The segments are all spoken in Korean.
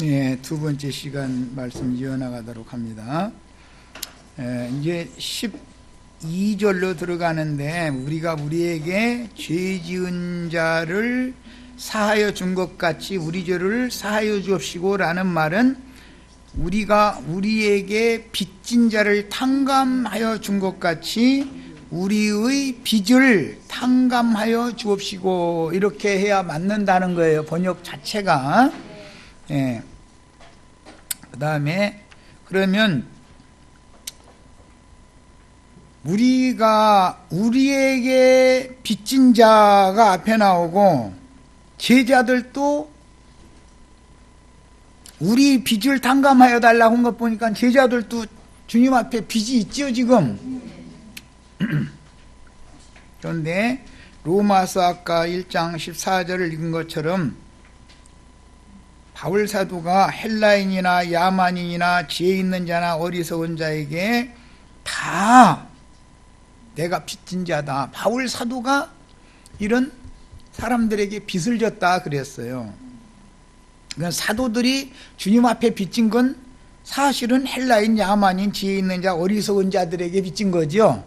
예, 두 번째 시간 말씀 이어나가도록 합니다. 이제 12절로 들어가는데, 우리가 우리에게 죄 지은 자를 사하여 준 것 같이 우리 죄를 사하여 주옵시고 라는 말은, 우리가 우리에게 빚진 자를 탕감하여 준 것 같이 우리의 빚을 탕감하여 주옵시고, 이렇게 해야 맞는다는 거예요, 번역 자체가. 예. 그 다음에 그러면 우리가 우리에게 빚진 자가 앞에 나오고, 제자들도 우리 빚을 탕감하여 달라고 한 것 보니까 제자들도 주님 앞에 빚이 있죠 지금. 그런데 로마서 아까 1장 14절을 읽은 것처럼 바울 사도가 헬라인이나 야만인이나 지혜 있는 자나 어리석은 자에게 다 내가 빚진 자다, 바울 사도가 이런 사람들에게 빚을 졌다 그랬어요. 그러니까 사도들이 주님 앞에 빚진 건 사실은 헬라인, 야만인, 지혜 있는 자, 어리석은 자들에게 빚진 거죠.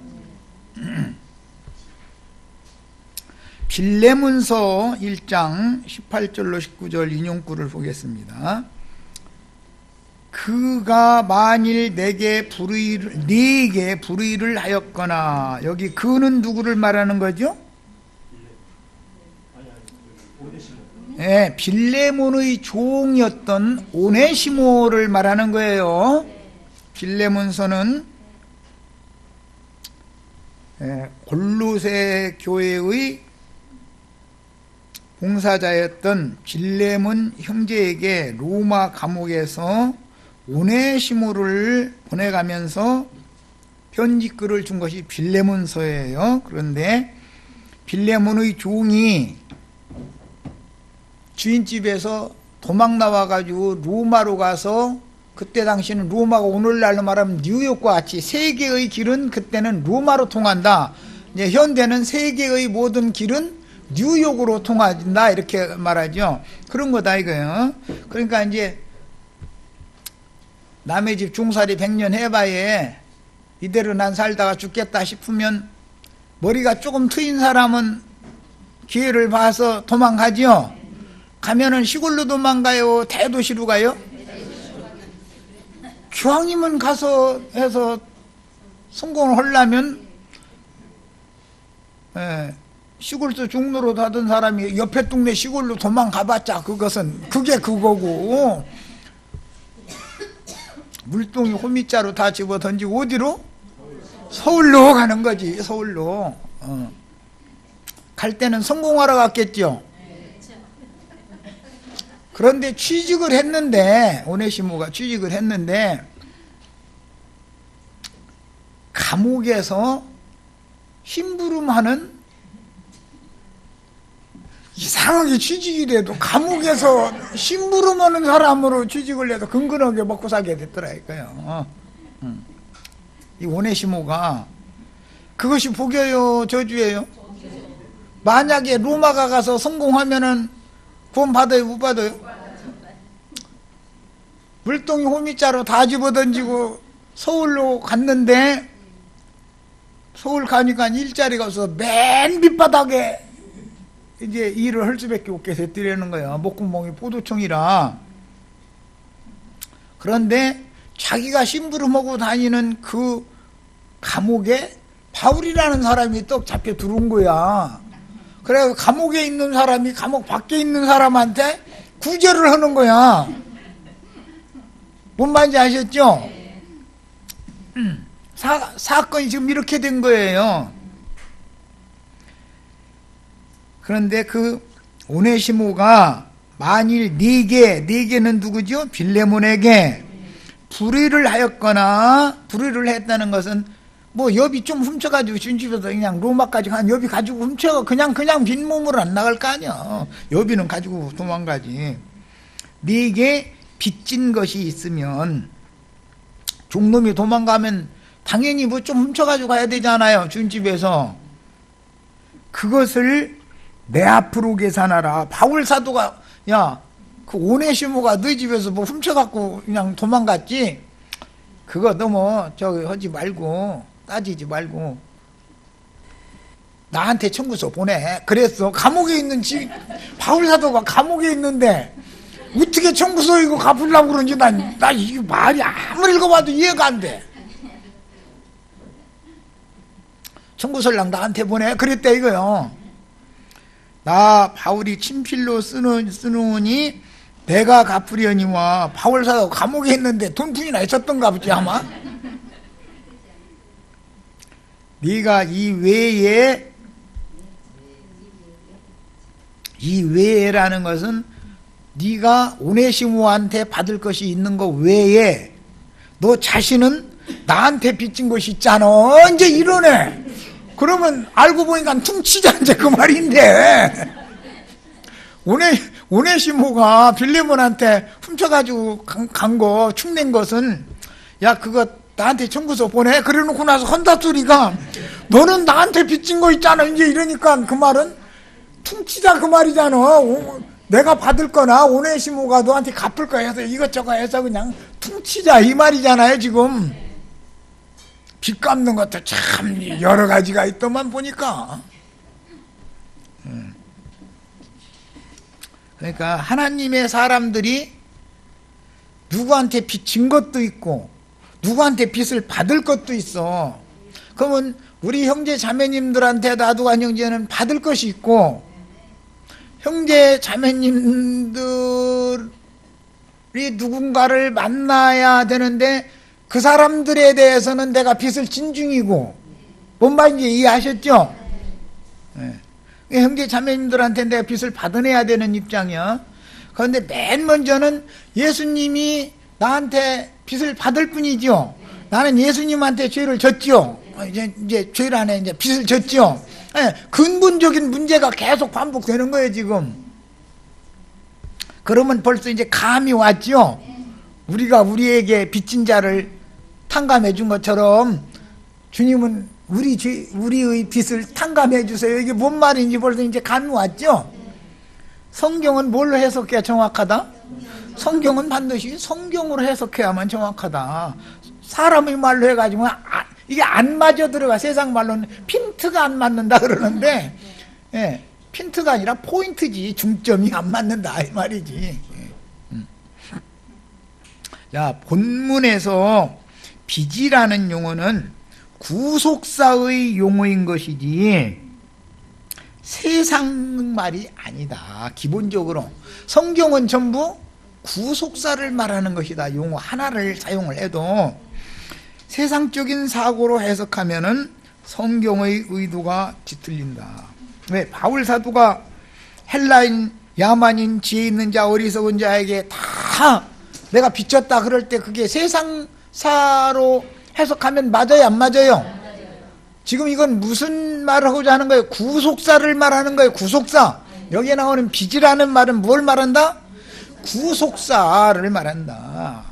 빌레몬서 1장 18절로 19절 인용구를 보겠습니다. 그가 만일 네게 불의를 하였거나, 여기 그는 누구를 말하는 거죠? 네, 빌레몬의 종이었던 오네시모를 말하는 거예요. 빌레몬서는 골로새 교회의 봉사자였던 빌레몬 형제에게 로마 감옥에서 오네시모를 보내가면서 편지글을 준 것이 빌레몬서예요. 그런데 빌레몬의 종이 주인집에서 도망 나와가지고 로마로 가서, 그때 당시는 로마가 오늘날로 말하면 뉴욕과 같이 세계의 길은 그때는 로마로 통한다, 이제 현대는 세계의 모든 길은 뉴욕으로 통한다, 이렇게 말하죠. 그런 거다 이거예요. 그러니까 이제 남의 집 종살이 100년 해봐야 이대로 난 살다가 죽겠다 싶으면 머리가 조금 트인 사람은 기회를 봐서 도망가죠. 가면은 시골로 도망가요, 대도시로 가요? 기왕이면 가서 해서 성공을 하려면, 시골에서 중로로 하던 사람이 옆에 동네 시골로 도망가봤자 그게 그거고, 물동이 호미자로 다 집어 던지고 어디로? 서울로 가는 거지, 서울로. 갈 때는 성공하러 갔겠죠. 그런데 취직을 했는데, 오네시모가 취직을 했는데 감옥에서 심부름하는, 이상하게 취직이 돼도 감옥에서 심부름하는 사람으로 취직을 해서 근근하게 먹고 살게 됐더라니까요. 이 오네시모가, 그것이 복이에요, 저주예요? 만약에 로마가 가서 성공하면은 구원 받아요, 못 받아요? 물동이 호미자로 다 집어던지고 서울로 갔는데, 서울 가니까 일자리가 없어서 맨 밑바닥에 이제 일을 할 수밖에 없게 됐더라는 거야. 목구멍이 포도청이라. 그런데 자기가 심부름하고 다니는 그 감옥에 바울이라는 사람이 떡 잡혀 들어온 거야. 그래서 감옥에 있는 사람이 감옥 밖에 있는 사람한테 구제를 하는 거야. 뭔 말인지 아셨죠? 사건이 지금 이렇게 된 거예요. 그런데 그 오네시모가 만일 네 개는 누구죠? 빌레몬에게 불의를 하였거나, 불의를 했다는 것은 뭐 여비 좀 훔쳐가지고 주인집에서 그냥 로마까지 간 여비 가지고 훔쳐 그냥 빈몸으로 안 나갈 거 아니야. 여비는 가지고 도망가지. 네게 빚진 것이 있으면, 종놈이 도망가면 당연히 뭐 좀 훔쳐가지고 가야 되잖아요, 주인집에서. 그것을 내 앞으로 계산하라. 바울 사도가, 야, 그 오네시모가 너희 집에서 뭐 훔쳐갖고 그냥 도망갔지? 그거 너무 저기 하지 말고 따지지 말고 나한테 청구서 보내. 그랬어. 감옥에 있는 바울사도가 감옥에 있는데 어떻게 청구서 이거 갚으려고 그런지 나 이 말이 아무리 읽어봐도 이해가 안 돼. 청구서랑 나한테 보내. 그랬대 이거요. 나 바울이 친필로 쓰느니 내가 갚으려니와. 바울사도 감옥에 있는데 돈푼이나 있었던가 보지 아마. 네가 이 외에라는 것은 네가 오네시모한테 받을 것이 있는 거 외에 너 자신은 나한테 빚진 것이 있잖아. 이제 이러네. 그러면 알고 보니까 퉁치자 이제 그 말인데. 오네시모가 빌레몬한테 훔쳐가지고 간 거, 축낸 것은 야 그거 나한테 청구서 보내. 그래놓고 나서 헌다 소리가 너는 나한테 빚진 거 있잖아. 이제 이러니까 그 말은 퉁치자 그 말이잖아. 내가 받을 거나 오네시모가 너한테 갚을 거야 해서 이것저것 해서 그냥 퉁치자 이 말이잖아요. 지금 빚 갚는 것도 참 여러 가지가 있더만 보니까. 그러니까 하나님의 사람들이 누구한테 빚진 것도 있고 누구한테 빚을 받을 것도 있어. 그러면 우리 형제 자매님들한테 나도한 형제는 받을 것이 있고 형제 자매님들이 누군가를 만나야 되는데 그 사람들에 대해서는 내가 빚을 진 중이고. 뭔 말인지 이해하셨죠? 네. 형제 자매님들한테 내가 빚을 받아내야 되는 입장이야. 그런데 맨 먼저는 예수님이 나한테 빚을 받을 뿐이죠. 나는 예수님한테 죄를 졌죠. 이제 죄를 안 해. 이제 빚을 졌죠. 네, 근본적인 문제가 계속 반복되는 거예요 지금. 그러면 벌써 이제 감이 왔죠. 우리가 우리에게 빚진 자를 탕감해 준 것처럼 주님은 우리의 빚을 탕감해 주세요. 이게 뭔 말인지 벌써 이제 감이 왔죠. 성경은 뭘로 해석해야 정확하다? 성경은 반드시 성경으로 해석해야만 정확하다. 사람의 말로 해가지고 이게 안 맞아 들어가. 세상 말로는 핀트가 안 맞는다 그러는데, 예, 핀트가 아니라 포인트지. 중점이 안 맞는다 이 말이지. 자, 본문에서 빚이라는 용어는 구속사의 용어인 것이지 세상 말이 아니다. 기본적으로 성경은 전부 구속사를 말하는 것이다. 용어 하나를 사용을 해도 세상적인 사고로 해석하면은 성경의 의도가 뒤틀린다. 왜? 바울 사도가 헬라인, 야만인, 지혜 있는 자, 어리석은 자에게 다 내가 빚졌다 그럴 때 그게 세상사로 해석하면 맞아요, 안 맞아요? 지금 이건 무슨 말을 하고자 하는 거예요? 구속사를 말하는 거예요. 구속사. 여기에 나오는 빚이라는 말은 뭘 말한다? 구속사를 말한다.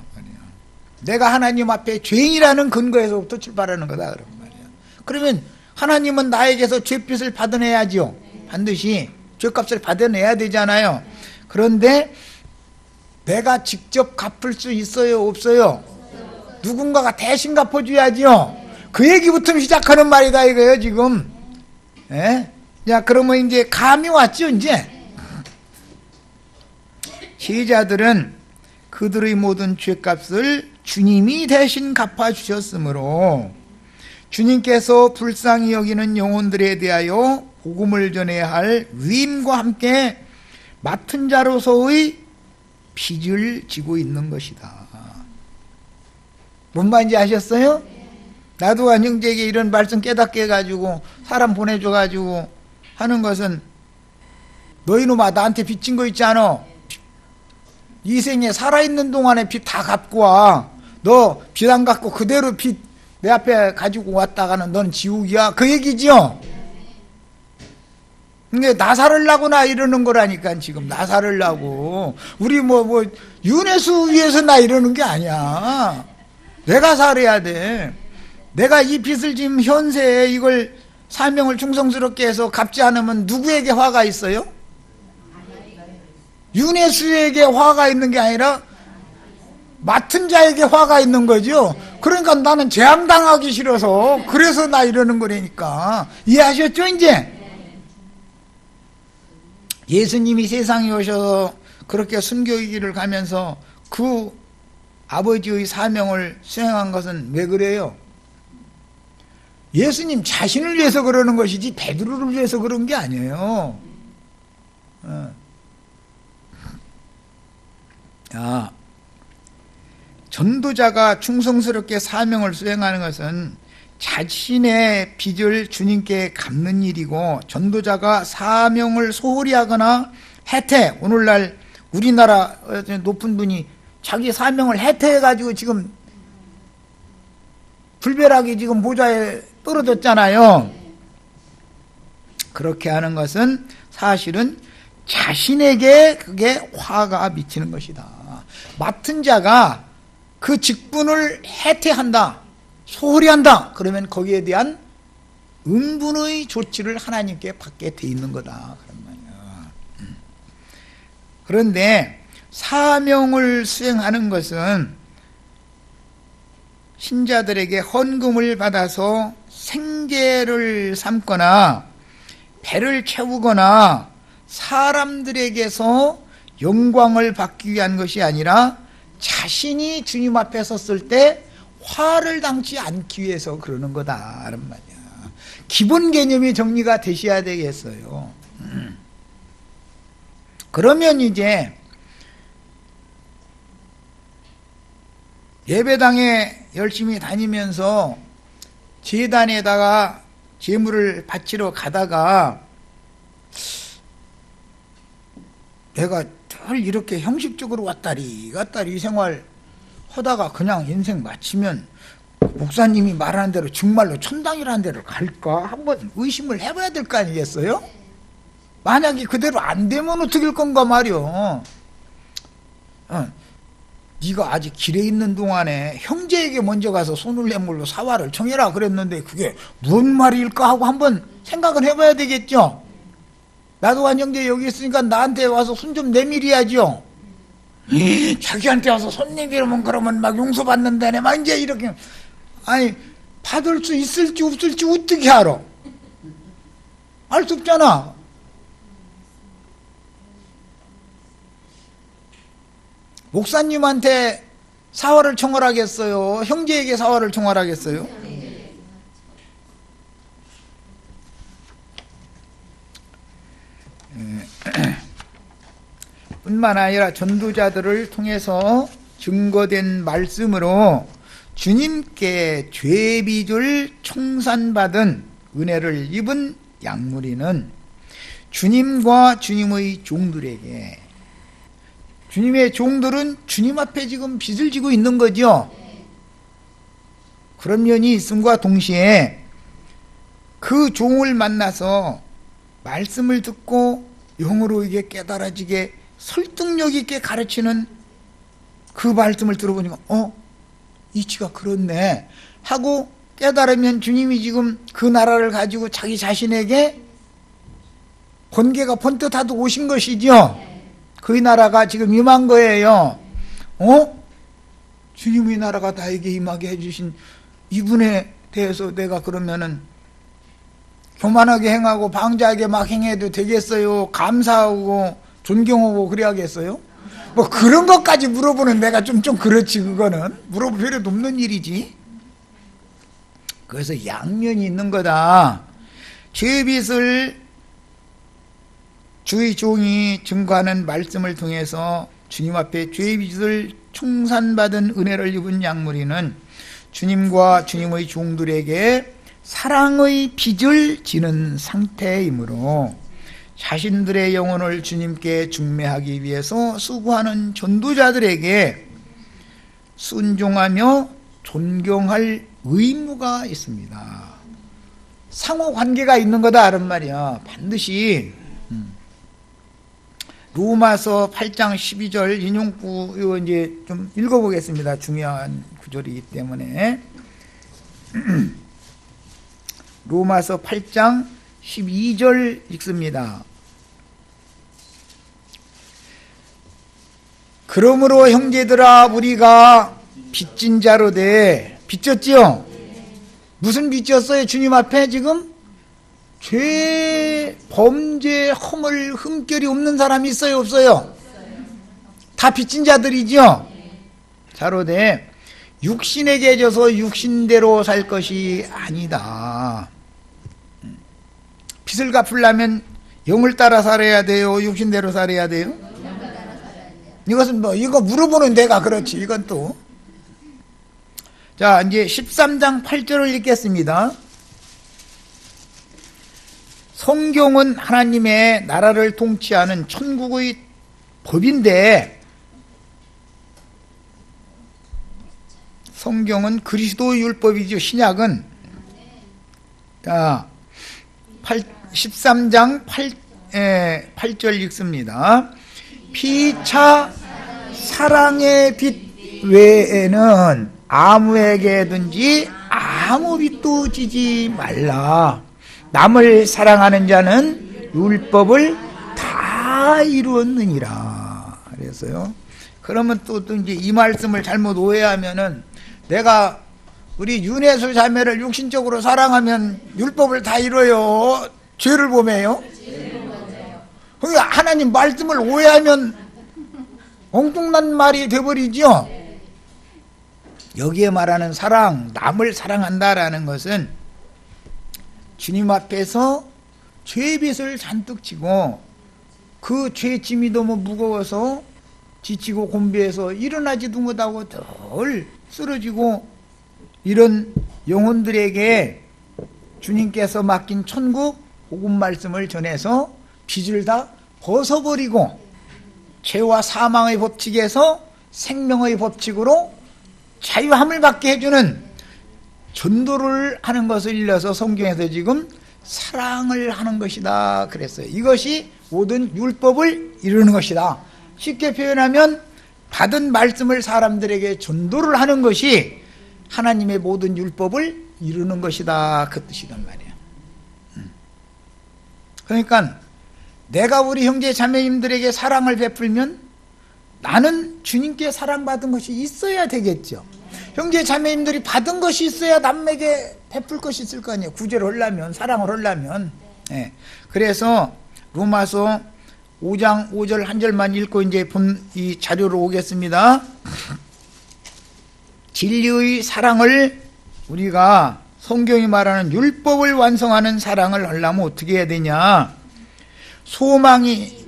내가 하나님 앞에 죄인이라는 근거에서부터 출발하는 거다 그런 말이야. 그러면 하나님은 나에게서 죄빚을 받아내야지요. 반드시 죄값을 받아내야 되잖아요. 그런데 내가 직접 갚을 수 있어요, 없어요? 누군가가 대신 갚아줘야지요. 그 얘기부터 시작하는 말이다 이거예요 지금. 예? 자, 그러면 이제 감이 왔죠 이제. 제자들은 그들의 모든 죄값을 주님이 대신 갚아주셨으므로 주님께서 불쌍히 여기는 영혼들에 대하여 복음을 전해야 할 위임과 함께 맡은 자로서의 빚을 지고 있는 것이다. 뭔 말인지 아셨어요? 나도 한 형제에게 이런 말씀 깨닫게 해가지고 사람 보내줘가지고 하는 것은 너희놈아 나한테 빚진 거 있지 않아? 이 생에 살아있는 동안에 빚 다 갚고 와. 너 빚 안 갚고 그대로 빚 내 앞에 가지고 왔다가는 넌 지옥이야. 그 얘기지요? 이게 나 살으려고 나 이러는 거라니까 지금. 나 살으려고. 우리 뭐 윤회수 위해서 나 이러는 게 아니야. 내가 살아야 돼. 내가 이 빚을 지금 현세에 이걸 사명을 충성스럽게 해서 갚지 않으면 누구에게 화가 있어요? 윤회수에게 화가 있는 게 아니라 맡은 자에게 화가 있는 거죠. 그러니까 나는 재앙당하기 싫어서 그래서 나 이러는 거라니까. 이해하셨죠 이제? 예수님이 세상에 오셔서 그렇게 순교의 길을 가면서 그 아버지의 사명을 수행한 것은 왜 그래요? 예수님 자신을 위해서 그러는 것이지 베드로를 위해서 그런 게 아니에요. 전도자가 충성스럽게 사명을 수행하는 것은 자신의 빚을 주님께 갚는 일이고, 전도자가 사명을 소홀히 하거나 해태, 오늘날 우리나라 높은 분이 자기 사명을 해태해가지고 지금 불벼락이 지금 모자에 떨어졌잖아요. 그렇게 하는 것은 사실은 자신에게 그게 화가 미치는 것이다. 맡은 자가 그 직분을 해태한다, 소홀히 한다, 그러면 거기에 대한 응분의 조치를 하나님께 받게 돼 있는 거다, 그런 말이야. 그런데 사명을 수행하는 것은 신자들에게 헌금을 받아서 생계를 삼거나 배를 채우거나 사람들에게서 영광을 받기 위한 것이 아니라 자신이 주님 앞에 섰을 때 화를 당치 않기 위해서 그러는 거다, 이런 말이야. 기본 개념이 정리가 되셔야 되겠어요. 그러면 이제 예배당에 열심히 다니면서 제단에다가 제물을 바치러 가다가 내가 늘 이렇게 형식적으로 왔다리 갔다리 생활 하다가 그냥 인생 마치면 목사님이 말하는 대로 정말로 천당이라는 데를 갈까 한번 의심을 해봐야 될 거 아니겠어요? 만약에 그대로 안 되면 어떻게 할 건가 말이요. 네가 아직 길에 있는 동안에 형제에게 먼저 가서 손을 내밀로 사활을 청해라 그랬는데 그게 무슨 말일까 하고 한번 생각을 해봐야 되겠죠. 나도 한 형제 여기 있으니까 나한테 와서 손 좀 내밀어야죠. 자기한테 와서 손 내밀으면 그러면 막 용서받는다네 막 이제 이렇게. 아니 받을 수 있을지 없을지 어떻게 알아? 알 수 없잖아. 목사님한테 사활을 청하라겠어요? 형제에게 사활을 청하라겠어요? 뿐만 아니라 전도자들을 통해서 증거된 말씀으로 주님께 죄빚을 청산받은 은혜를 입은 양무리는 주님과 주님의 종들에게, 주님의 종들은 주님 앞에 지금 빚을 지고 있는 거죠. 그런 면이 있음과 동시에 그 종을 만나서 말씀을 듣고 영으로 이게 깨달아지게 설득력 있게 가르치는 그 말씀을 들어보니까 이치가 그렇네 하고 깨달으면 주님이 지금 그 나라를 가지고 자기 자신에게 번개가 번듯하듯 오신 것이죠. 그 나라가 지금 임한 거예요. 주님의 나라가 나에게 임하게 해주신 이분에 대해서 내가 그러면은 교만하게 행하고 방자하게 막 행해도 되겠어요? 감사하고 존경하고 그래야겠어요? 뭐 그런 것까지 물어보는 내가 좀 그렇지. 그거는 물어볼 필요도 없는 일이지. 그래서 양면이 있는 거다. 죄빚을 주의 종이 증거하는 말씀을 통해서 주님 앞에 죄빚을 청산받은 은혜를 입은 양무리는 주님과 주님의 종들에게 사랑의 빚을 지는 상태이므로 자신들의 영혼을 주님께 중매하기 위해서 수고하는 전도자들에게 순종하며 존경할 의무가 있습니다. 상호관계가 있는 거다 이런 말이야. 반드시. 로마서 8장 12절 인용구 이거 이제 좀 읽어보겠습니다. 중요한 구절이기 때문에. 로마서 8장 12절 읽습니다. 그러므로 형제들아 우리가 빚진 자로 돼. 빚졌지요? 무슨 빚졌어요? 주님 앞에 지금? 죄, 범죄, 허물, 흠결이 없는 사람이 있어요? 없어요? 다 빚진 자들이죠? 자로 돼. 육신에게 져서 육신대로 살 것이 아니다. 빚을 갚으려면 영을 따라 살아야 돼요? 육신대로 살아야 돼요? 이것은 뭐 이거 물어보는 내가 그렇지. 이건 또. 자, 이제 13장 8절을 읽겠습니다. 성경은 하나님의 나라를 통치하는 천국의 법인데 성경은 그리스도의 율법이죠. 신약은. 자, 13장 8절 읽습니다. 피차 사랑의 빚 외에는 아무에게든지 아무 빚도 지지 말라. 남을 사랑하는 자는 율법을 다 이루었느니라. 그래서요. 그러면 또 이제 이 말씀을 잘못 오해하면은 내가 우리 윤혜수 자매를 육신적으로 사랑하면 율법을 다 이뤄요. 죄를 범해요. 그러니까 하나님 말씀을 오해하면 엉뚱난 말이 돼버리죠. 여기에 말하는 사랑, 남을 사랑한다라는 것은 주님 앞에서 죄빚을 잔뜩 지고 그 죄짐이 너무 무거워서 지치고 곤비해서 일어나지도 못하고 덜 쓰러지고 이런 영혼들에게 주님께서 맡긴 천국 복음 말씀을 전해서 빚을 다 벗어버리고 죄와 사망의 법칙에서 생명의 법칙으로 자유함을 받게 해주는 전도를 하는 것을 일러서 성경에서 지금 사랑을 하는 것이다 그랬어요. 이것이 모든 율법을 이루는 것이다. 쉽게 표현하면 받은 말씀을 사람들에게 전도를 하는 것이 하나님의 모든 율법을 이루는 것이다 그 뜻이란 말이에요. 그러니까 내가 우리 형제 자매님들에게 사랑을 베풀면 나는 주님께 사랑받은 것이 있어야 되겠죠. 형제 자매님들이 받은 것이 있어야 남에게 베풀 것이 있을 거 아니에요. 구제를 하려면, 사랑을 하려면. 예. 그래서 로마서 5장 5절 한 절만 읽고 이제 이 자료로 오겠습니다. 진리의 사랑을 우리가 성경이 말하는 율법을 완성하는 사랑을 하려면 어떻게 해야 되냐? 소망이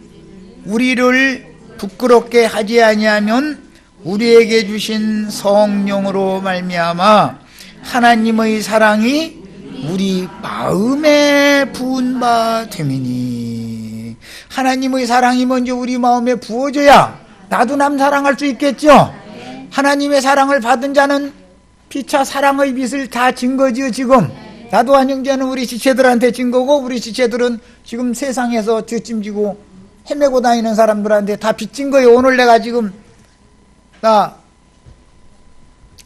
우리를 부끄럽게 하지 아니하면 우리에게 주신 성령으로 말미암아 하나님의 사랑이 우리 마음에 부은 바 됨이니 하나님의 사랑이 먼저 우리 마음에 부어져야 나도 남 사랑할 수 있겠죠. 하나님의 사랑을 받은 자는 피차 사랑의 빚을 다 진 거지요. 지금 나도 한 형제는 우리 지체들한테 진 거고 우리 지체들은 지금 세상에서 뒷짐지고 헤매고 다니는 사람들한테 다 빚진 거예요. 오늘 내가 지금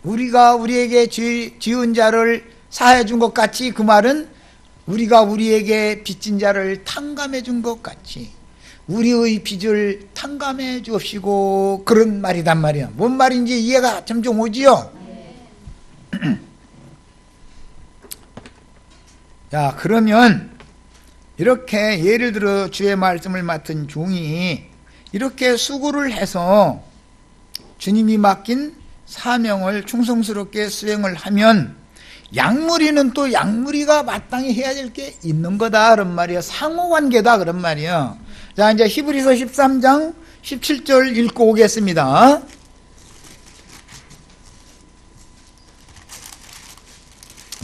우리가 우리에게 지은 자를 사해 준 것 같이 그 말은 우리가 우리에게 빚진 자를 탕감해 준 것 같이 우리의 빚을 탕감해 주옵시고 그런 말이단 말이야. 뭔 말인지 이해가 점점 오지요. 자, 그러면 이렇게 예를 들어 주의 말씀을 맡은 종이 이렇게 수고를 해서 주님이 맡긴 사명을 충성스럽게 수행을 하면 양무리는 또 양무리가 마땅히 해야 될 게 있는 거다 그런 말이야. 상호관계다 그런 말이야. 자, 이제 히브리서 13장 17절 읽고 오겠습니다.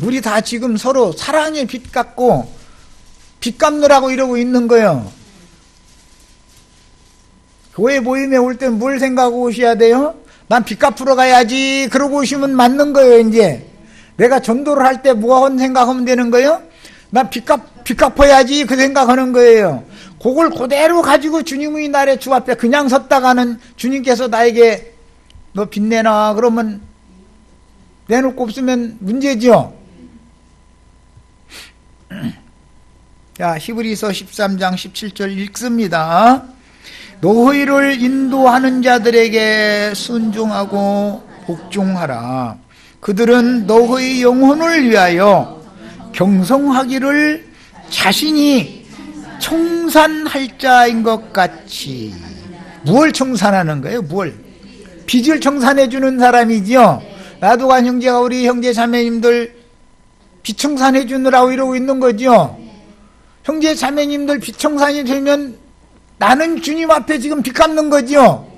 우리 다 지금 서로 사랑의 빚 갚고 빚 갚느라고 이러고 있는 거예요. 교회 모임에 올 땐 뭘 생각하고 오셔야 돼요? 난 빚 갚으러 가야지 그러고 오시면 맞는 거예요. 이제 내가 전도를 할 때 뭐하고 생각하면 되는 거예요? 난 빚 갚아야지 그 생각하는 거예요. 그걸 그대로 가지고 주님의 날에 주 앞에 그냥 섰다가는 주님께서 나에게 너 빚 내놔 그러면 내놓고 없으면 문제죠. 자, 히브리서 13장 17절 읽습니다. 너희를 인도하는 자들에게 순종하고 복종하라. 그들은 너희 영혼을 위하여 경성하기를 자신이 청산할 자인 것 같이. 무엇을 청산하는 거예요? 뭘? 빚을 청산해 주는 사람이지요. 나도관 형제가 우리 형제 자매님들 빚 청산해 주느라고 이러고 있는 거죠. 형제 자매님들 빚 청산이 되면 나는 주님 앞에 지금 빚 갚는 거죠.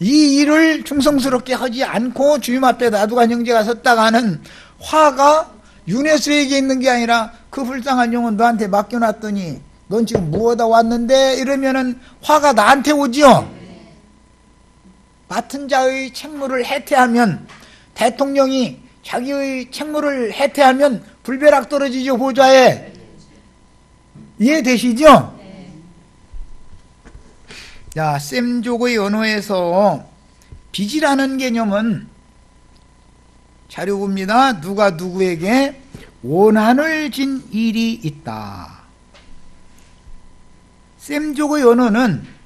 이 일을 충성스럽게 하지 않고 주님 앞에 나도관 형제가 섰다가 하는 화가 유네스에게 있는 게 아니라 그 불쌍한 영혼 너한테 맡겨놨더니 넌 지금 무엇하다 왔는데 이러면은 화가 나한테 오지요. 맡은 자의 책무를 해태하면, 대통령이 자기의 책무를 해태하면 불벼락 떨어지죠, 보좌에. 이해되시죠? 자, 셈족의 언어에서 빚이라는 개념은 자료 봅니다. 누가 누구에게 원한을 진 일이 있다. 셈족의 언어는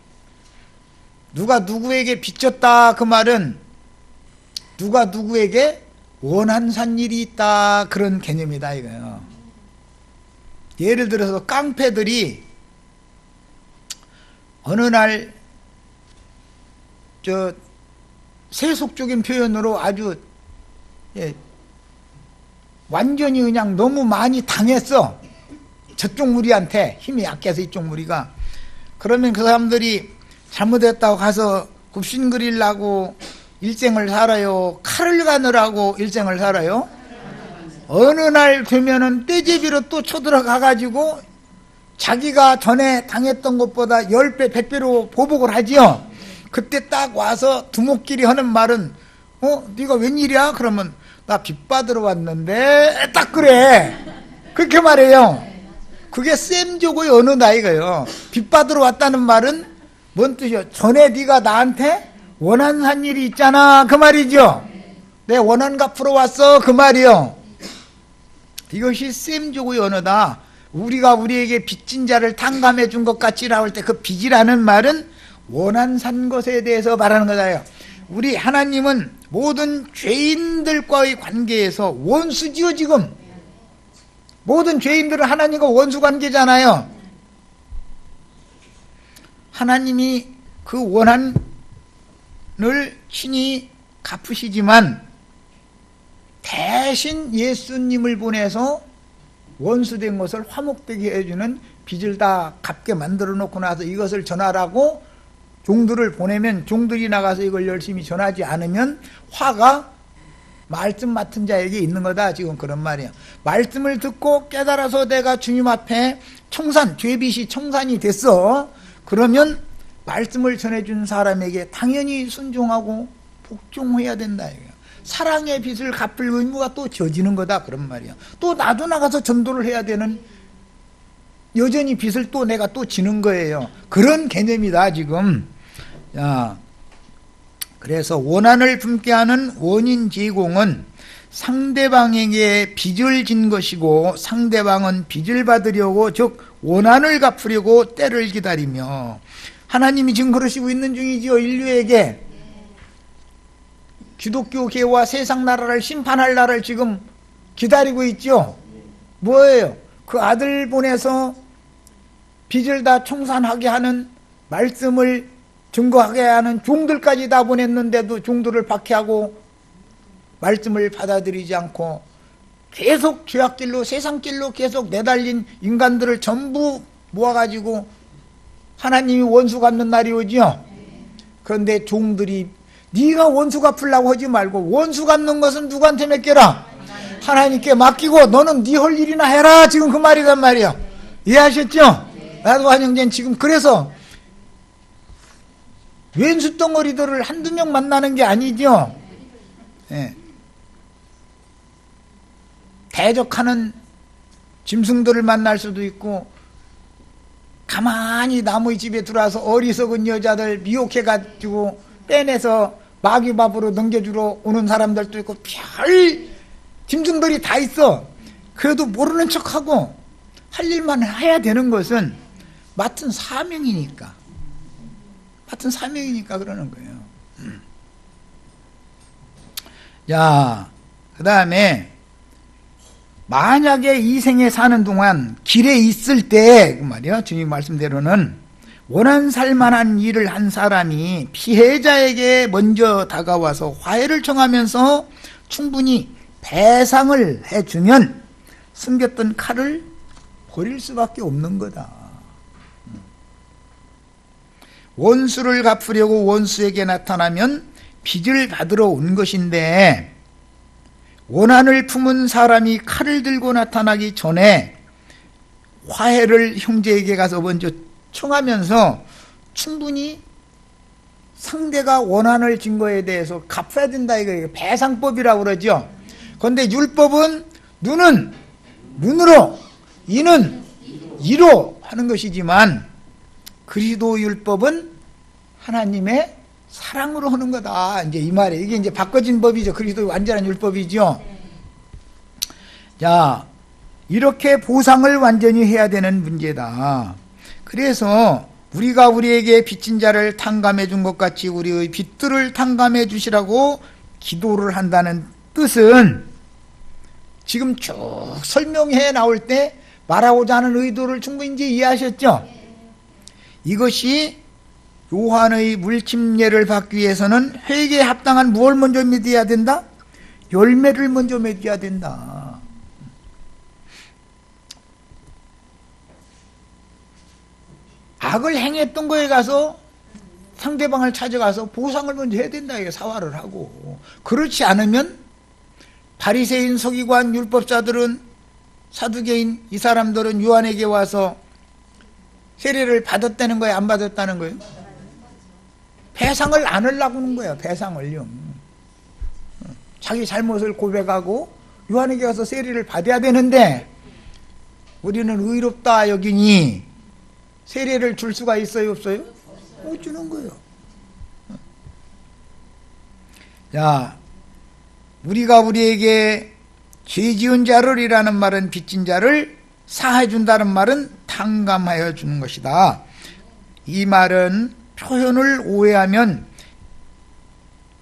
누가 누구에게 빚졌다, 그 말은 누가 누구에게 원한 산 일이 있다, 그런 개념이다 이거예요. 예를 들어서 깡패들이 어느 날 세속적인 표현으로 아주 완전히 그냥 너무 많이 당했어. 저쪽 무리한테 힘이 약해서 이쪽 무리가. 그러면 그 사람들이 잘못했다고 가서 굽신거리려고 일생을 살아요? 칼을 가느라고 일생을 살아요? 어느 날 되면은 떼제비로 또 쳐들어가가지고 자기가 전에 당했던 것보다 10배, 100배로 보복을 하지요. 그때 딱 와서 두목끼리 하는 말은 네가 웬일이야? 그러면 나 빚 받으러 왔는데 딱 그래. 그렇게 말해요. 그게 셈족의 언어다 이거예요. 빚 받으러 왔다는 말은 뭔 뜻이요? 전에 네가 나한테 원한 산 일이 있잖아, 그 말이죠. 내 원한 갚으러 왔어, 그 말이요. 이것이 셈족의 언어다. 우리가 우리에게 빚진 자를 탕감해 준 것 같이 나올 때 그 빚이라는 말은 원한 산 것에 대해서 말하는 거다요. 우리 하나님은 모든 죄인들과의 관계에서 원수지요. 지금 모든 죄인들은 하나님과 원수 관계잖아요. 하나님이 그 원한을 친히 갚으시지만 대신 예수님을 보내서 원수된 것을 화목되게 해주는 빚을 다 갚게 만들어 놓고 나서 이것을 전하라고 종들을 보내면 종들이 나가서 이걸 열심히 전하지 않으면 화가 말씀 맡은 자에게 있는 거다. 지금 그런 말이에요. 말씀을 듣고 깨달아서 내가 주님 앞에 죄빚이 청산이 됐어. 그러면 말씀을 전해준 사람에게 당연히 순종하고 복종해야 된다. 사랑의 빚을 갚을 의무가 또 져지는 거다. 그런 말이야. 또 나도 나가서 전도를 해야 되는, 여전히 빚을 또 내가 또 지는 거예요. 그런 개념이다 지금. 자, 그래서 원한을 품게 하는 원인 제공은 상대방에게 빚을 진 것이고 상대방은 빚을 받으려고, 즉 원한을 갚으려고 때를 기다리며, 하나님이 지금 그러시고 있는 중이지요. 인류에게 기독교계와 세상 나라를 심판할 날을 지금 기다리고 있죠. 뭐예요? 그 아들 보내서 빚을 다 청산하게 하는, 말씀을 증거하게 하는 종들까지 다 보냈는데도 종들을 박해하고 말씀을 받아들이지 않고 계속 죄악길로, 세상길로 계속 내달린 인간들을 전부 모아가지고 하나님이 원수 갚는 날이 오지요. 그런데 종들이 네가 원수 갚으려고 하지 말고 원수 갚는 것은 누구한테 맡겨라? 하나님께 맡기고 너는 네 할 일이나 해라. 지금 그 말이란 말이야. 이해하셨죠? 나도 한영제는 지금 그래서 왼수 덩어리들을 한두 명 만나는 게 아니죠. 예. 대적하는 짐승들을 만날 수도 있고, 가만히 남의 집에 들어와서 어리석은 여자들 미혹해가지고 빼내서 마귀밥으로 넘겨주러 오는 사람들도 있고, 별 짐승들이 다 있어. 그래도 모르는 척하고 할 일만 해야 되는 것은 맡은 사명이니까. 맡은 사명이니까 그러는 거예요. 자, 그 다음에 만약에 이 생에 사는 동안 길에 있을 때 그 말이요, 주님 말씀대로는 원한 살만한 일을 한 사람이 피해자에게 먼저 다가와서 화해를 청하면서 충분히 배상을 해주면 숨겼던 칼을 버릴 수밖에 없는 거다. 원수를 갚으려고 원수에게 나타나면 빚을 받으러 온 것인데, 원한을 품은 사람이 칼을 들고 나타나기 전에 화해를 형제에게 가서 먼저 청하면서 충분히 상대가 원한을 진 거에 대해서 갚아야 된다, 이거 배상법이라고 그러죠. 그런데 율법은 눈은 눈으로, 이는 이로 하는 것이지만 그리스도 율법은 하나님의 사랑으로 하는 거다. 이제 이 말이에요. 이게 이제 바꿔진 법이죠. 그리스도의 완전한 율법이죠. 자, 이렇게 보상을 완전히 해야 되는 문제다. 그래서 우리가 우리에게 빚진 자를 탕감해 준 것 같이 우리의 빚들을 탕감해 주시라고 기도를 한다는 뜻은 지금 쭉 설명해 나올 때 말하고자 하는 의도를 충분히 이제 이해하셨죠? 이것이 요한의 물침례를 받기 위해서는 회개에 합당한 무엇을 먼저 맺어야 된다? 열매를 먼저 맺어야 된다. 악을 행했던 거에 가서 상대방을 찾아가서 보상을 먼저 해야 된다. 이게 사활을 하고. 그렇지 않으면 바리새인, 서기관, 율법자들은, 사두개인 이 사람들은 요한에게 와서 세례를 받았다는 거예요, 안 받았다는 거예요? 배상을 안 하려고 하는 거예요. 배상을요. 자기 잘못을 고백하고 요한에게 가서 세례를 받아야 되는데 우리는 의롭다 여기니 세례를 줄 수가 있어요, 없어요? 못 주는 거예요. 자, 우리가 우리에게 죄 지은 자를 이라는 말은 빚진 자를 사해 준다는 말은 탕감하여 주는 것이다. 이 말은 표현을 오해하면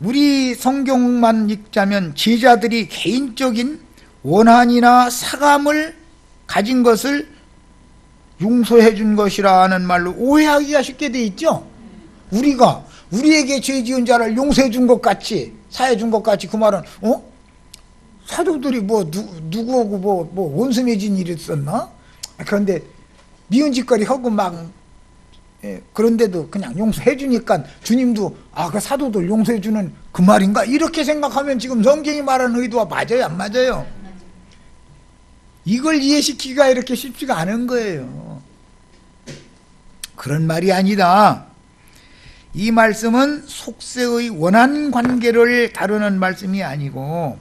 우리 성경만 읽자면 제자들이 개인적인 원한이나 사감을 가진 것을 용서해 준 것이라는 말로 오해하기가 쉽게 돼 있죠. 우리가 우리에게 죄 지은 자를 용서해 준 것 같이, 사해 준 것 같이, 그 말은 사도들이 누구하고 원수 맺은 일이 있었나? 그런데 미운 짓거리 하고 막 그런데도 그냥 용서해 주니까 주님도 그 사도들 용서해 주는 그 말인가? 이렇게 생각하면 지금 성경이 말하는 의도와 맞아요, 안 맞아요? 이걸 이해시키기가 이렇게 쉽지가 않은 거예요. 그런 말이 아니다. 이 말씀은 속세의 원한 관계를 다루는 말씀이 아니고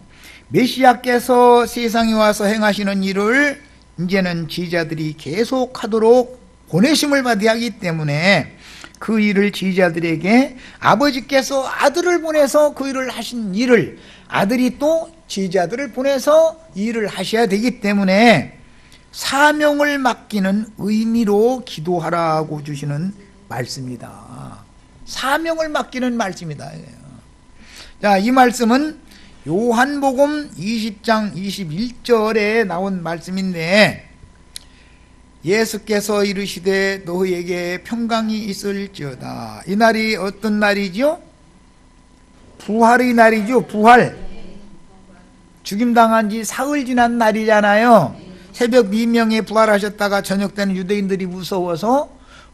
메시아께서 세상에 와서 행하시는 일을 이제는 제자들이 계속하도록 보내심을 받아야 하기 때문에 그 일을 제자들에게 아버지께서 아들을 보내서 그 일을 하신 일을 아들이 또 제자들을 보내서 일을 하셔야 되기 때문에 사명을 맡기는 의미로 기도하라고 주시는 말씀이다. 사명을 맡기는 말씀이다. 자, 이 말씀은 요한복음 20장 21절에 나온 말씀인데 예수께서 이르시되 너희에게 평강이 있을지어다. 이 날이 어떤 날이죠? 부활의 날이죠. 부활. 죽임당한 지 사흘 지난 날이잖아요. 새벽 미명에 부활하셨다가 저녁 때는 유대인들이 무서워서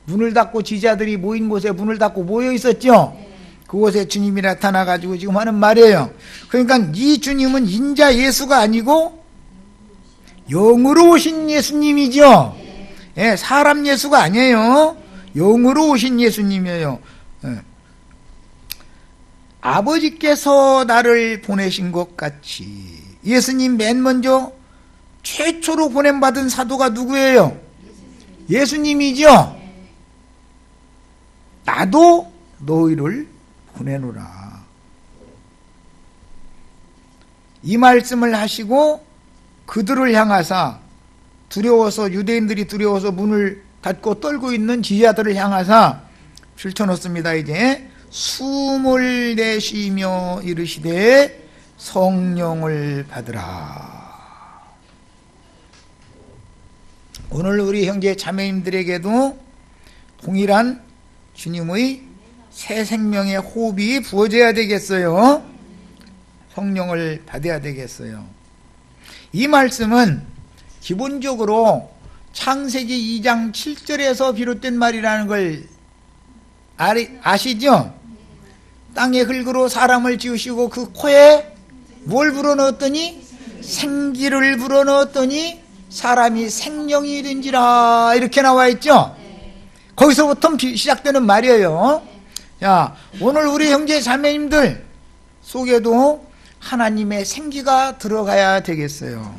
문을 닫고 지자들이 모인 곳에 문을 닫고 모여 있었죠. 그곳에 주님이 나타나가지고 지금 하는 말이에요. 그러니까 이 주님은 인자 예수가 아니고 영으로 오신 예수님이죠. 예, 사람 예수가 아니에요. 영으로 오신 예수님이에요. 예. 아버지께서 나를 보내신 것 같이 예수님 맨 먼저 최초로 보냄받은 사도가 누구예요? 예수님이죠. 나도 너희를 보내노라. 이 말씀을 하시고 그들을 향하사 두려워서 유대인들이 두려워서 문을 갖고 떨고 있는 지휘자들을 향하사 펼쳐놓습니다. 이제 숨을 내쉬며 이르시되 성령을 받으라. 오늘 우리 형제 자매님들에게도 동일한 주님의 새 생명의 호흡이 부어져야 되겠어요. 성령을 받아야 되겠어요. 이 말씀은 기본적으로 창세기 2장 7절에서 비롯된 말이라는 걸 아시죠? 땅의 흙으로 사람을 지으시고 그 코에 뭘 불어넣었더니 생기를 불어넣었더니 사람이 생명이 된지라 이렇게 나와 있죠. 거기서부터 시작되는 말이에요. 자, 오늘 우리 형제 자매님들 속에도 하나님의 생기가 들어가야 되겠어요.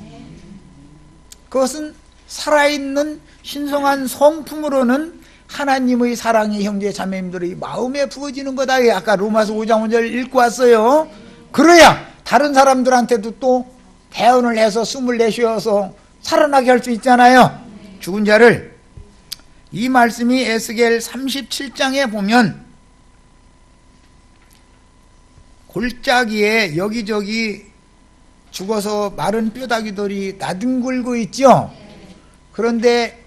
그것은 살아있는 신성한 성품으로는 하나님의 사랑이 형제 자매님들의 마음에 부어지는 거다. 아까 로마서 5장 5절 읽고 왔어요. 그래야 다른 사람들한테도 또 대언을 해서 숨을 내쉬어서 살아나게 할 수 있잖아요. 죽은 자를. 이 말씀이 에스겔 37장에 보면 골짜기에 여기저기 죽어서 마른 뼈다귀들이 나뒹굴고 있죠. 그런데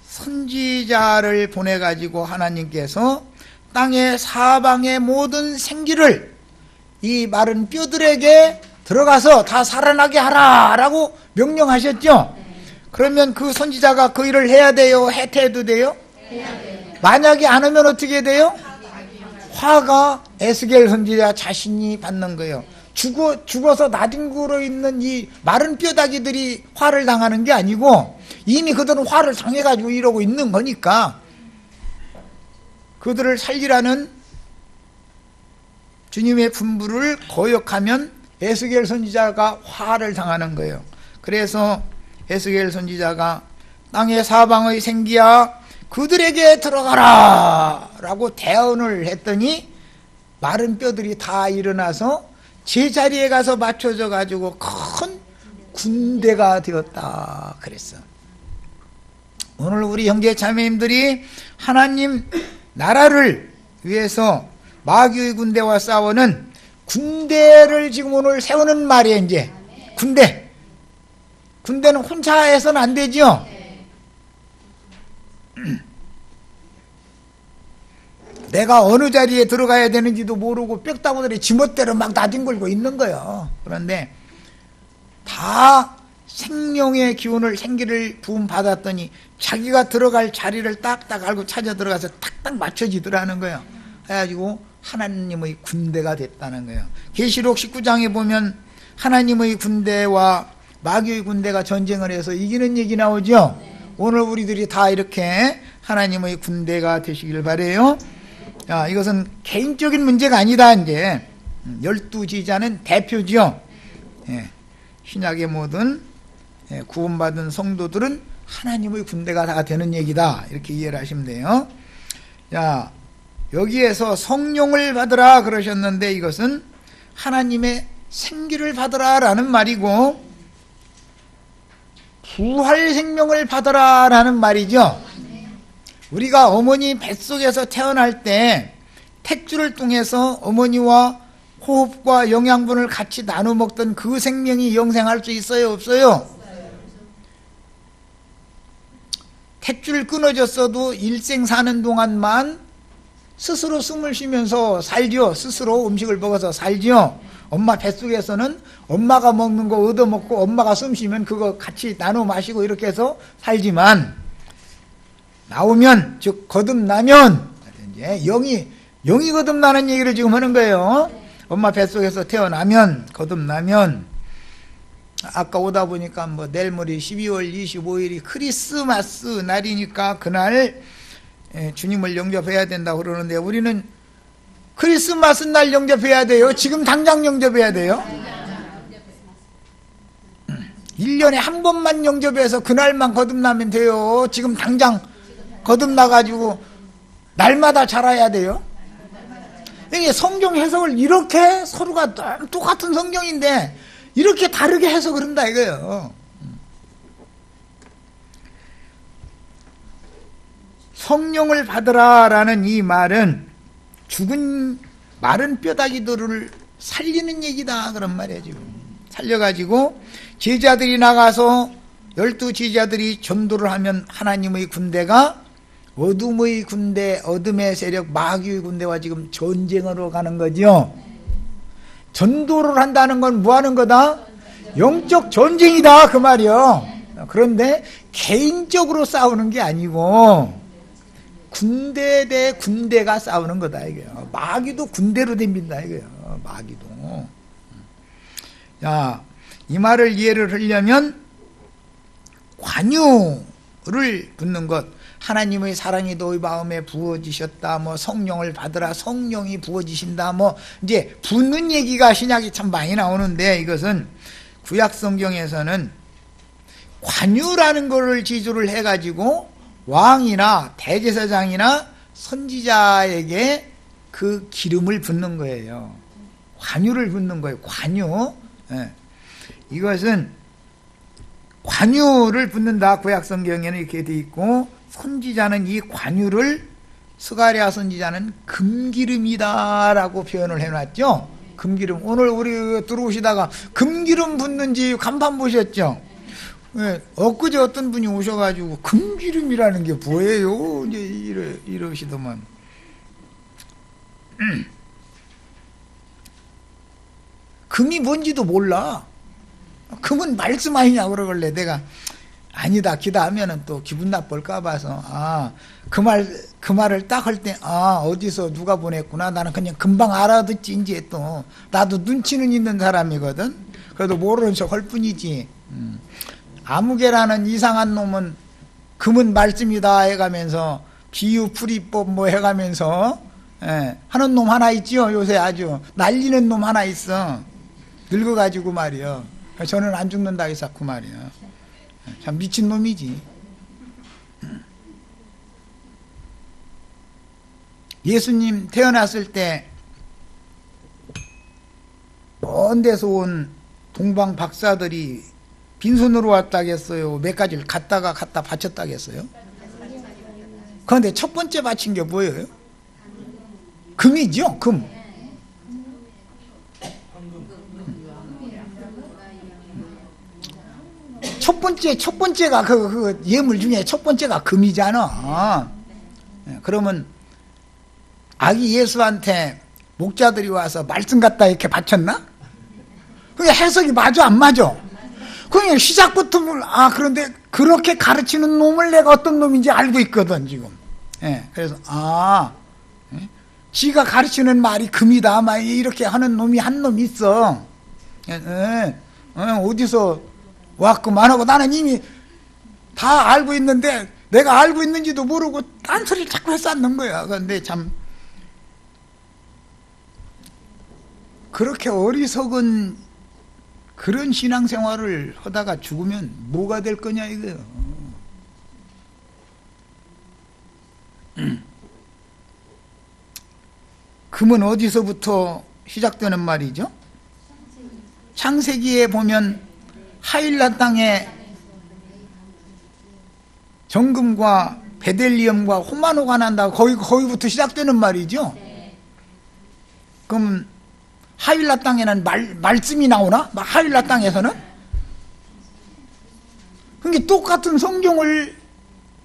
선지자를 보내가지고 하나님께서 땅의 사방의 모든 생기를 이 마른 뼈들에게 들어가서 다 살아나게 하라 라고 명령하셨죠. 그러면 그 선지자가 그 일을 해야 돼요? 해태해도 돼요? 만약에 안 하면 어떻게 돼요? 화가 에스겔 선지자 자신이 받는 거예요. 죽어서 나뒹굴어 있는 이 마른 뼈다귀들이 화를 당하는 게 아니고 이미 그들은 화를 당해가지고 이러고 있는 거니까 그들을 살리라는 주님의 분부를 거역하면 에스겔 선지자가 화를 당하는 거예요. 그래서 에스겔 선지자가 땅의 사방의 생기야 그들에게 들어가라 라고 대언을 했더니 마른 뼈들이 다 일어나서 제자리에 가서 맞춰져 가지고 큰 군대가 되었다 그랬어. 오늘 우리 형제 자매님들이 하나님 나라를 위해서 마귀의 군대와 싸우는 군대를 지금 오늘 세우는 말이에요. 이제 군대는 혼자 해서는 안 되죠. 내가 어느 자리에 들어가야 되는지도 모르고 빽다구들이 지멋대로 막 나뒹굴고 있는 거예요. 그런데 다 생명의 기운을 생기를 부음 받았더니 자기가 들어갈 자리를 딱딱 알고 찾아 들어가서 딱딱 맞춰지더라는 거예요. 그래가지고 하나님의 군대가 됐다는 거예요. 계시록 19장에 보면 하나님의 군대와 마귀의 군대가 전쟁을 해서 이기는 얘기 나오죠. 오늘 우리들이 다 이렇게 하나님의 군대가 되시길 바라요. 자, 이것은 개인적인 문제가 아니다. 이제 12지자는 대표죠. 예, 신약의 모든 구원받은 성도들은 하나님의 군대가 다 되는 얘기다. 이렇게 이해를 하시면 돼요. 자, 여기에서 성령을 받으라 그러셨는데 이것은 하나님의 생기를 받으라 라는 말이고 부활 생명을 받으라 라는 말이죠. 우리가 어머니 뱃속에서 태어날 때 택주를 통해서 어머니와 호흡과 영양분을 같이 나눠 먹던 그 생명이 영생할 수 있어요? 없어요? 택주를 끊어졌어도 일생 사는 동안만 스스로 숨을 쉬면서 살죠. 스스로 음식을 먹어서 살죠. 엄마 뱃속에서는 엄마가 먹는 거 얻어먹고 엄마가 숨 쉬면 그거 같이 나눠 마시고 이렇게 해서 살지만 나오면, 즉 거듭나면 이제 영이 거듭나는 얘기를 지금 하는 거예요. 엄마 뱃속에서 태어나면, 거듭나면, 아까 오다 보니까 뭐 내일 모레 12월 25일이 크리스마스 날이니까 그날 주님을 영접해야 된다고 그러는데 우리는 크리스마스 날 영접해야 돼요? 지금 당장 영접해야 돼요? 1년에 한 번만 영접해서 그날만 거듭나면 돼요? 지금 당장 거듭나가지고 날마다 자라야 돼요? 이게 성경 해석을 이렇게 서로가 똑같은 성경인데 이렇게 다르게 해석을 한다 이거예요. 성령을 받으라라는 이 말은 죽은 마른 뼈다귀들을 살리는 얘기다 그런 말이에요. 지금 살려가지고 제자들이 나가서 12제자들이 전도를 하면 하나님의 군대가 어둠의 군대, 어둠의 세력, 마귀의 군대와 지금 전쟁으로 가는 거죠. 전도를 한다는 건 뭐 하는 거다? 영적 전쟁이다 그 말이요. 그런데 개인적으로 싸우는 게 아니고 군대 대 군대가 싸우는 거다 이거요. 마귀도 군대로 댕긴다 이거요. 마귀도. 자, 이 말을 이해를 하려면 관유를 붙는 것, 하나님의 사랑이 너희 마음에 부어지셨다, 뭐 성령을 받으라, 성령이 부어지신다, 뭐 이제 붙는 얘기가 신약이 참 많이 나오는데, 이것은 구약 성경에서는 관유라는 것을 지주를 해가지고 왕이나 대제사장이나 선지자에게 그 기름을 붓는 거예요. 관유를 붓는 거예요. 관유. 예. 이것은 관유를 붓는다. 구약 성경에는 이렇게 돼 있고, 선지자는 이 관유를, 스가랴 선지자는 금기름이다라고 표현을 해놨죠. 금기름. 오늘 우리 들어오시다가 금기름 붓는지 간판 보셨죠? 예, 엊그제 어떤 분이 오셔가지고 금기름이라는 게 뭐예요? 이제 이러시더만. 금이 뭔지도 몰라. 금은 말씀 아니냐 그러길래 내가 아니다 기다 하면은 또 기분 나쁠까 봐서 그 말을 딱 할 때 어디서 누가 보냈구나. 나는 그냥 금방 알아듣지. 이제 또 나도 눈치는 있는 사람이거든. 그래도 모르는 척 할 뿐이지. 아무개라는 이상한 놈은 금은 말씀이다 해가면서 비유풀이법 뭐 해가면서 하는 놈 하나 있지요. 요새 아주 날리는 놈 하나 있어. 늙어가지고 말이요. 저는 안 죽는다 해서 그 말이야. 참 미친 놈이지. 예수님 태어났을 때 먼 데서 온 동방 박사들이 빈손으로 왔다겠어요? 몇 가지를 갖다 바쳤다겠어요? 그런데 첫 번째 바친 게 뭐예요? 금이죠, 금. 첫 번째가 그 예물 중에 첫 번째가 금이잖아. 그러면 아기 예수한테 목자들이 와서 말씀 갖다 이렇게 바쳤나? 그게 해석이 맞아, 안 맞아? 그냥 시작부터 그런데 그렇게 가르치는 놈을 내가 어떤 놈인지 알고 있거든 지금. 그래서 지가 가르치는 말이 금이다, 막 이렇게 하는 놈이 한 놈 있어. 어디서 왔구만 하고 나는 이미 다 알고 있는데 내가 알고 있는지도 모르고 딴소리를 자꾸 해서 앉는 거야. 그런데 참 그렇게 어리석은 그런 신앙생활을 하다가 죽으면 뭐가 될 거냐 이거예요. 금은 어디서부터 시작되는 말이죠? 창세기에 보면 하일라 땅에 정금과 베델리엄과 호마노가 난다고 거기부터 시작되는 말이죠. 그럼 하일라 땅에는 말씀이 나오나? 하일라 땅에서는? 그러니까 똑같은 성경을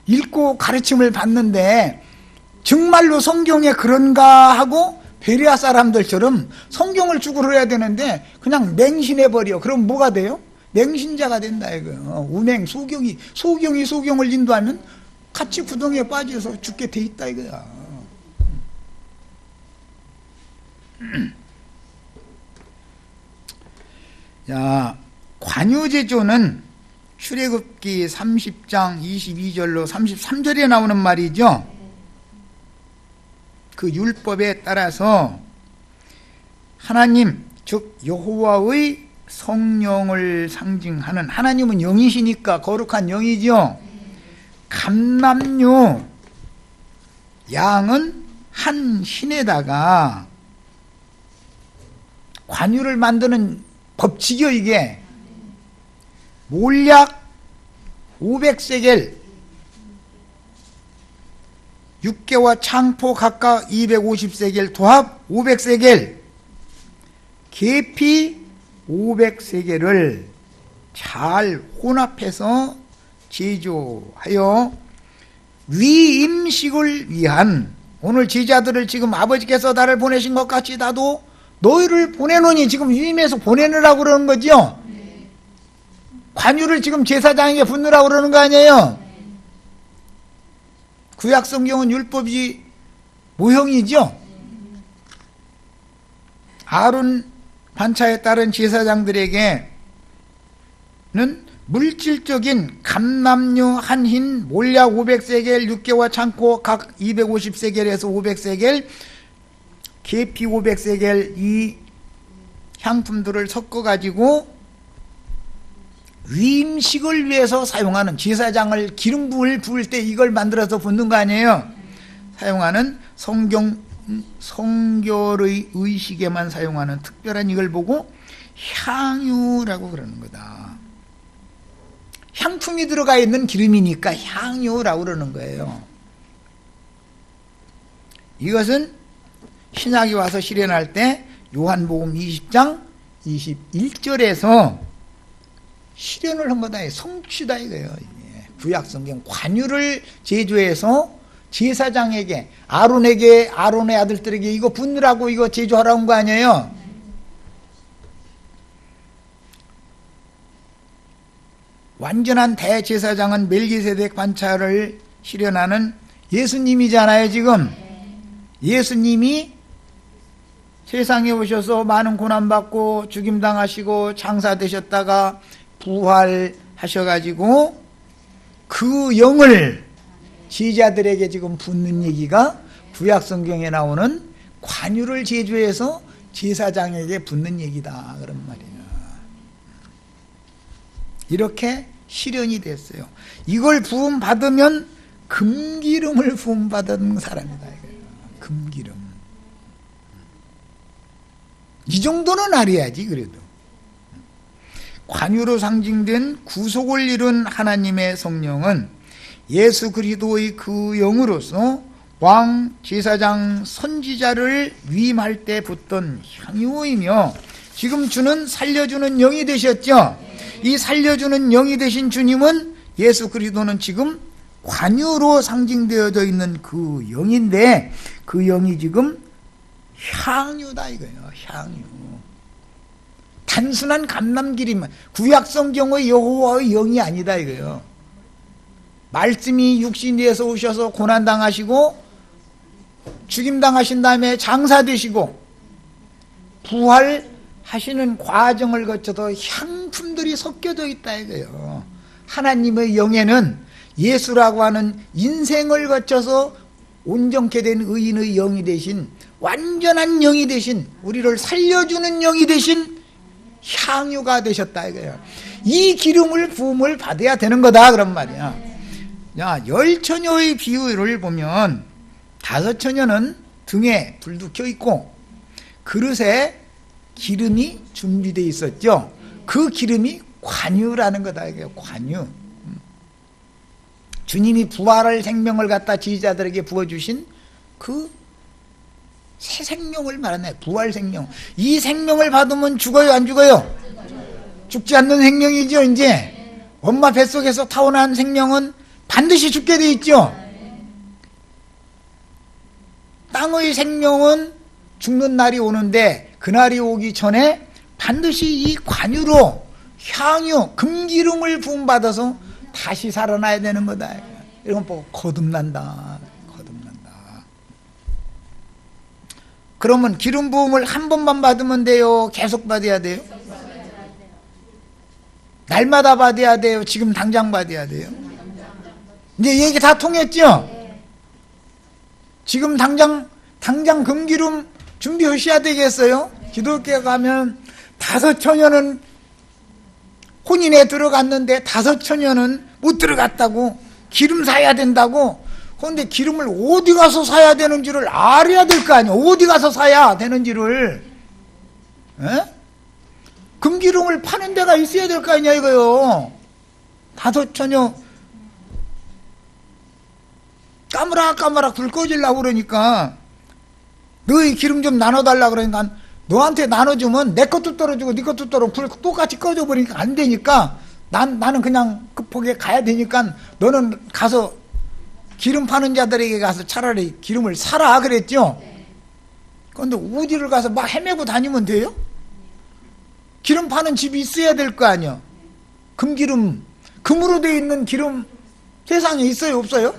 읽고 가르침을 받는데 정말로 성경에 그런가 하고 베레아 사람들처럼 성경을 죽으러 해야 되는데 그냥 맹신해버려. 그럼 뭐가 돼요? 맹신자가 된다 이거예요. 운행, 소경이 소경을 인도하면 같이 구덩이에 빠져서 죽게 돼 있다 이거야. 자, 관유제조는 출애굽기 30장 22절로 33절에 나오는 말이죠. 그 율법에 따라서 하나님, 즉 여호와의 성령을 상징하는, 하나님은 영이시니까 거룩한 영이죠. 감람류 양은 한 흰에다가 관유를 만드는 법칙이요 이게. 몰약 500세겔 육개와 창포 각각 250세겔, 도합 500세겔, 계피 500세겔을 잘 혼합해서 제조하여 위임식을 위한, 오늘 제자들을 지금 아버지께서 나를 보내신 것 같이 나도 너희를 보내노니, 지금 위임해서 보내느라고 그러는 거죠. 관유를 지금 제사장에게 붓느라고 그러는 거 아니에요. 구약 성경은 율법이 모형이죠. 아론 반차에 따른 제사장들에게는 물질적인 감람류 한 흰, 몰약 500세겔, 육개와 창고 각 250세겔에서 500세겔, 계피 500세겔, 이 향품들을 섞어가지고 위임식을 위해서 사용하는, 제사장을 기름부을 부을 때 이걸 만들어서 붓는 거 아니에요. 사용하는 성결의 의식에만 사용하는 특별한 이걸 보고 향유라고 그러는 거다. 향품이 들어가 있는 기름이니까 향유라고 그러는 거예요. 이것은 신약이 와서 실현할 때 요한복음 20장 21절에서 실현을 한 거다. 성취다 이거예요. 구약성경 관유를 제조해서 제사장에게, 아론에게, 아론의 아들들에게 이거 붓느라고 이거 제조하라고 한 거 아니에요. 완전한 대제사장은 멜기세덱 반차를 실현하는 예수님이잖아요. 지금 예수님이 세상에 오셔서 많은 고난받고 죽임당하시고 장사되셨다가 부활하셔가지고 그 영을 제자들에게 지금 붓는 얘기가 구약성경에 나오는 관유를 제조해서 제사장에게 붓는 얘기다 그런 말이에요. 이렇게 실현이 됐어요. 이걸 부음받으면 금기름을 부음받은 사람이다 이거예요. 금기름. 이 정도는 알아야지. 그래도 관유로 상징된 구속을 이룬 하나님의 성령은 예수 그리스도의 그 영으로서 왕, 제사장, 선지자를 위임할 때 붓던 향유이며 지금 주는 살려주는 영이 되셨죠. 이 살려주는 영이 되신 주님은, 예수 그리스도는 지금 관유로 상징되어져 있는 그 영인데 그 영이 지금 향유다 이거예요. 향유. 단순한 감람기름, 구약성경의 여호와의 영이 아니다 이거예요. 말씀이 육신에서 오셔서 고난당하시고 죽임당하신 다음에 장사되시고 부활하시는 과정을 거쳐서 향품들이 섞여져 있다 이거예요. 하나님의 영에는 예수라고 하는 인생을 거쳐서 온전케 된 의인의 영이 되신, 완전한 영이 되신, 우리를 살려주는 영이 되신 향유가 되셨다 이거예요. 이 기름을 부음을 받아야 되는 거다 그런 말이야. 야, 10처녀의 비유를 보면 5처녀는 등에 불도 켜 있고 그릇에 기름이 준비되어 있었죠. 그 기름이 관유라는 거다 이거예요. 관유. 주님이 부활할 생명을 갖다 지지자들에게 부어주신 그 새 생명을 말하네. 부활 생명. 이 생명을 받으면 죽어요 안 죽어요? 죽지 않는 생명이죠. 이제 엄마 뱃속에서 타고난 생명은 반드시 죽게 돼 있죠. 땅의 생명은 죽는 날이 오는데 그날이 오기 전에 반드시 이 관유로 향유, 금기름을 부음받아서 다시 살아나야 되는 거다. 이런 거 보고 거듭난다. 거듭난다. 그러면 기름 부음을 한 번만 받으면 돼요? 계속 받아야 돼요? 날마다 받아야 돼요? 지금 당장 받아야 돼요? 이제 얘기 다 통했죠? 지금 당장 금기름 준비하셔야 되겠어요? 기독교에 가면 5처녀는 혼인에 들어갔는데 5처녀는 못 들어갔다고, 기름 사야 된다고. 그런데 기름을 어디 가서 사야 되는지를 알아야 될 거 아니에요. 어디 가서 사야 되는지를. 에? 금기름을 파는 데가 있어야 될 거 아니야 이거요. 5처녀 까무락까무락 불 꺼지려고 그러니까 너희 기름 좀 나눠달라 그러니까 너한테 나눠주면 내 것도 떨어지고 네 것도 떨어지고 불 똑같이 꺼져버리니까 안 되니까 나는 그냥 급하게 가야 되니까 너는 가서 기름 파는 자들에게 가서 차라리 기름을 사라 그랬죠. 그런데 어디를 가서 막 헤매고 다니면 돼요? 기름 파는 집이 있어야 될 거 아니야. 금기름, 금으로 되어 있는 기름 세상에 있어요 없어요?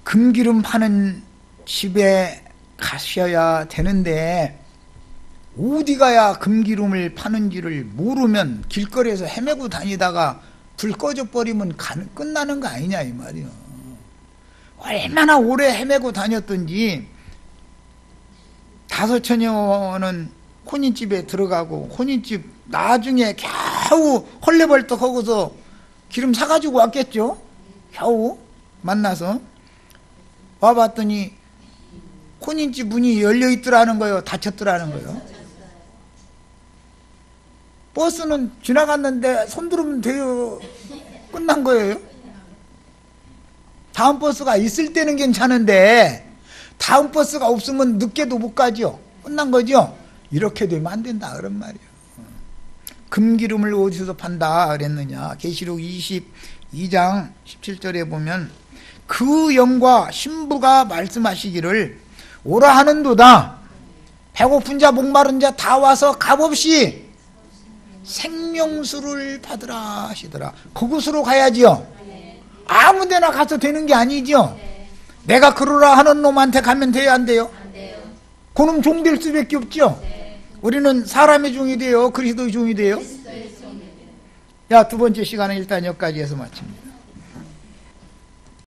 금기름 파는 집에 가셔야 되는데 어디 가야 금기름을 파는지를 모르면 길거리에서 헤매고 다니다가 불 꺼져 버리면 끝나는 거 아니냐 이 말이요. 얼마나 오래 헤매고 다녔던지 5처녀는 혼인집에 들어가고 혼인집 나중에 겨우 헐레벌떡 하고서 기름 사가지고 왔겠죠. 겨우 만나서 와봤더니 혼인집 문이 열려있더라는 거예요, 닫혔더라는 거예요. 버스는 지나갔는데 손들으면 돼요. 끝난 거예요. 다음 버스가 있을 때는 괜찮은데 다음 버스가 없으면 늦게도 못 가죠. 끝난 거죠. 이렇게 되면 안 된다 그런 말이에요. 금기름을 어디서 판다 그랬느냐. 계시록 22장 17절에 보면 그 영과 신부가 말씀하시기를 오라 하는도다. 배고픈 자 목마른 자 다 와서 값없이 생명수를 받으라 하시더라. 그곳으로 가야지요. 아무 데나 가서 되는 게 아니죠. 내가 그러라 하는 놈한테 가면 돼요 안 돼요? 그놈 종 될 수밖에 없죠. 우리는 사람의 종이 돼요 그리스도의 종이 돼요? 야, 두 번째 시간은 일단 여기까지 해서 마칩니다.